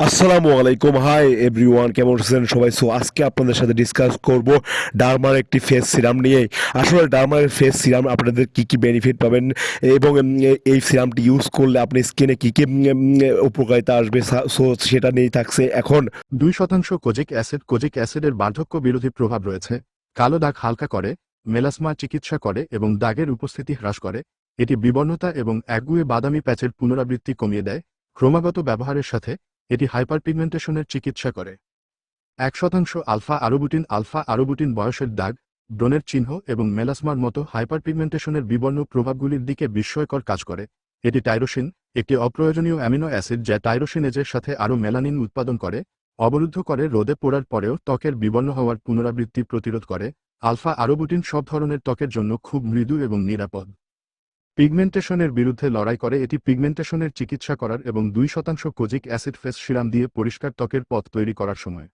আসসালামু আলাইকুম, hi everyone, কেমন আছেন সবাই? সো আজকে আপনাদের সাথে ডিসকাস করব ডারমার একটি ফেস সিরাম নিয়ে। আসলে ডারমার ফেস সিরাম আপনাদের কি কি বেনিফিট পাবেন এবং এই সিরামটি ইউজ করলে আপনি স্কিনে কি কি উপকারিতা আসবে, সো সেটা নিয়েই থাকছে এখন। 2% কোজিক অ্যাসিডের বার্ধক্য বিরোধী প্রভাব রয়েছে। কালো দাগ হালকা করে, মেলাসমা চিকিৎসা করে এবং দাগের উপস্থিতি হ্রাস করে। এটি বিবর্ণতা এবং একগুঁয়ে বাদামি প্যাচের পুনরাবৃত্তি কমিয়ে দেয়। ক্রমাগত ব্যবহারের সাথে এটি হাইপারপিগমেন্টেশনের চিকিৎসা করে। 1% আলফা আরবুটিন বয়সের দাগ, ব্রণের চিহ্ন এবং মেলাসমার মতো হাইপারপিগমেন্টেশনের বিবর্ণ প্রভাবগুলির দিকে বিস্ময়কর কাজ করে। এটি টাইরোসিন, একটি অপ্রয়োজনীয় অ্যামিনো অ্যাসিড যা টাইরোসিনেজের সাথে আরও মেলানিন উৎপাদন করে, অবরুদ্ধ করে রোদে পোড়ার পরেও ত্বকের বিবর্ণ হওয়ার পুনরাবৃত্তি প্রতিরোধ করে। আলফা আরবুটিন সব ধরনের ত্বকের জন্য খুব মৃদু এবং নিরাপদ। পিগমেন্টেশনের বিরুদ্ধে লড়াই করে, এটি পিগমেন্টেশনের চিকিৎসা করার এবং 2% কোজিক অ্যাসিড ফেস সিরাম দিয়ে পরিষ্কার ত্বকের পথ তৈরি করার সময়।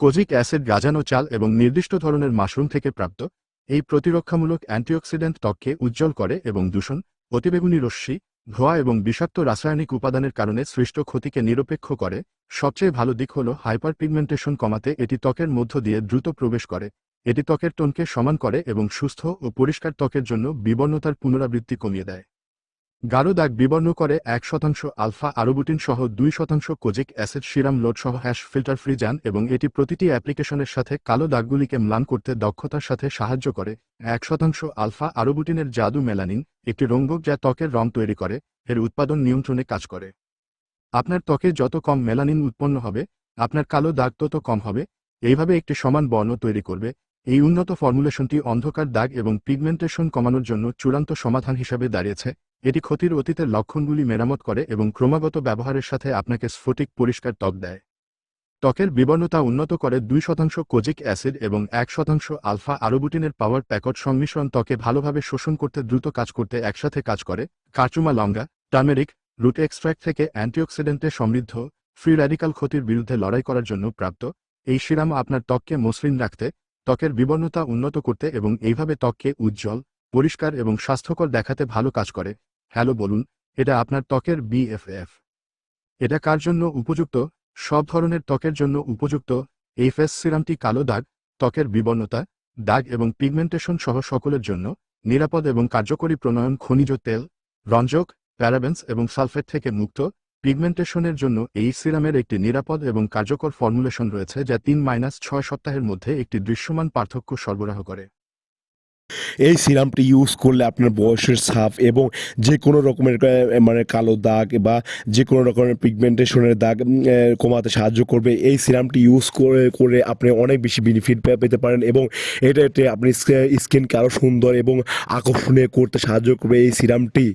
কোজিক অ্যাসিড গাজানো চাল এবং নির্দিষ্ট ধরনের মাশরুম থেকে প্রাপ্ত। এই প্রতিরক্ষামূলক অ্যান্টিঅক্সিডেন্ট ত্বককে উজ্জ্বল করে এবং দূষণ, অতিবেগুনি রশ্মি, ধোঁয়া এবং বিষাক্ত রাসায়নিক উপাদানের কারণে সৃষ্ট ক্ষতিকে নিরপেক্ষ করে। সবচেয়ে ভালো দিক হল হাইপারপিগমেন্টেশন কমাতে এটি ত্বকের মধ্য দিয়ে দ্রুত প্রবেশ করে। এটি ত্বকের টোনকে সমান করে এবং সুস্থ ও পরিষ্কার ত্বকের জন্য বিবর্ণতার পুনরাবৃত্তি কমিয়ে দেয়। গাঢ় দাগ বিবর্ণ করে। 1% আলফা আরবুটিন সহ 2% কোজিক অ্যাসিড সিরাম লোড সহ ফিল্টার ফ্রি যান এবং এটি প্রতিটি অ্যাপ্লিকেশনের সাথে কালো দাগগুলিকে ম্লান করতে দক্ষতার সাথে সাহায্য করে। 1% আলফা আরবুটিনের জাদু মেলানিন, একটি রঙ্গক যা ত্বকের রং তৈরি করে, এর উৎপাদন নিয়ন্ত্রণে কাজ করে। আপনার ত্বকে যত কম মেলানিন উৎপন্ন হবে, আপনার কালো দাগ তত কম হবে। এইভাবে একটি সমান বর্ণ তৈরি করবে। এই উন্নত ফর্মুলেশনটি অন্ধকার দাগ এবং পিগমেন্টেশন কমানোর জন্য চূড়ান্ত সমাধান হিসাবে দাঁড়িয়েছে। এটি ক্ষতির অতীতের লক্ষণগুলি মেরামত করে এবং ক্রমাগত ব্যবহারের সাথে আপনাকে স্ফটিক পরিষ্কার ত্বক দেয়। ত্বকের বিবর্ণতা উন্নত করে। 2% কোজিক অ্যাসিড এবং 1% আলফা আরবুটিনের পাওয়ার প্যাকট সংমিশ্রণ ত্বকে ভালোভাবে শোষণ করতে দ্রুত কাজ করতে একসাথে কাজ করে। কার্চুমা লঙ্গা, টার্মেরিক, রুট এক্সট্র্যাক্ট থেকে অ্যান্টিঅক্সিডেন্টে সমৃদ্ধ, ফ্রি র্যাডিক্যাল ক্ষতির বিরুদ্ধে লড়াই করার জন্য প্রাপ্ত। এই সিরাম আপনার ত্বককে মসৃণ রাখতে, ত্বকের বিবর্ণতা উন্নত করতে এবং এইভাবে ত্বককে উজ্জ্বল, পরিষ্কার এবং স্বাস্থ্যকর দেখাতে ভালো কাজ করে। হ্যালো বলুন, এটা আপনার ত্বকের বিএফএফ। এটা কার জন্য উপযুক্ত? সব ধরনের ত্বকের জন্য উপযুক্ত। এই ফেস সিরামটি কালো দাগ, ত্বকের বিবর্ণতা, দাগ এবং পিগমেন্টেশন সহ সকলের জন্য নিরাপদ এবং কার্যকরী। প্রণয়ন খনিজ তেল, রঞ্জক, প্যারাবেন্স এবং সালফেট থেকে মুক্ত। পিগমেন্টেশনের জন্য এই সিরামের একটি নিরাপদ এবং কার্যকর ফর্মুলেশন রয়েছে যা 3-6 সপ্তাহের মধ্যে একটি দৃশ্যমান পার্থক্য সরবরাহ করে। এই সিরামটি ইউজ করলে আপনার বয়সের ছাপ এবং যে কোনো রকমের মানে কালো দাগ বা যে কোনো রকমের পিগমেন্টেশনের দাগ কমাতে সাহায্য করবে। এই সিরামটি ইউজ করে করে আপনি অনেক বেশি বেনিফিট পেতে পারেন এবং এটাতে আপনি স্কিনকে আরও সুন্দর এবং আকর্ষণীয় করতে সাহায্য করবে এই সিরামটি।